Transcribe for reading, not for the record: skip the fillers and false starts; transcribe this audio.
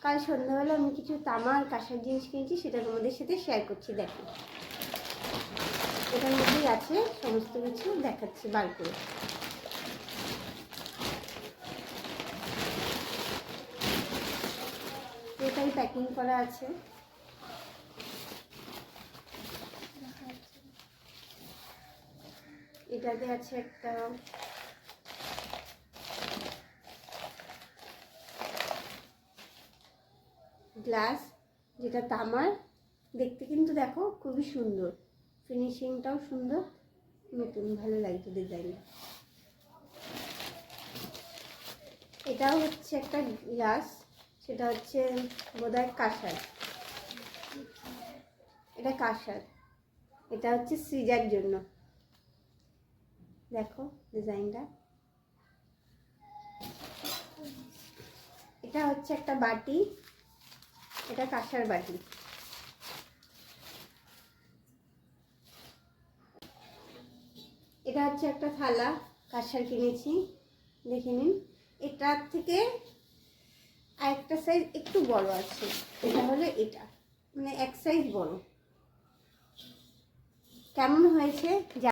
কাল সন্ধ্যাবেলা আমি কিছু তামার কাঁসার জিনিস কিনেছি, সেটা তোমাদের সাথে শেয়ার করছি। দেখো এটার মধ্যেই আছে সমস্ত কিছু, দেখাচ্ছি বার করে। এটাই প্যাকিং করা আছে। এটাতে আছে একটা গ্লাস, যেটা তামার, দেখতে কিন্তু দেখো খুবই সুন্দর, ফিনিশিংটাও সুন্দর, নতুন, ভালো লাগছে ডিজাইনটা। এটাও হচ্ছে একটা গ্লাস, সেটা হচ্ছে বোধহয় কাঁসার, এটা কাঁসার, এটা হচ্ছে সিজার জন্য। দেখো ডিজাইনটা। এটা হচ্ছে একটা বাটি, এটা কাঁসার বাটি। এটা হচ্ছে একটা থালা, কাঁসার কিনেছি, দেখে নিন। এটার থেকে আরেকটা সাইজ একটু বড় আছে, এটা হলো এটা, মানে এক সাইজ বড়। কেমন হয়েছে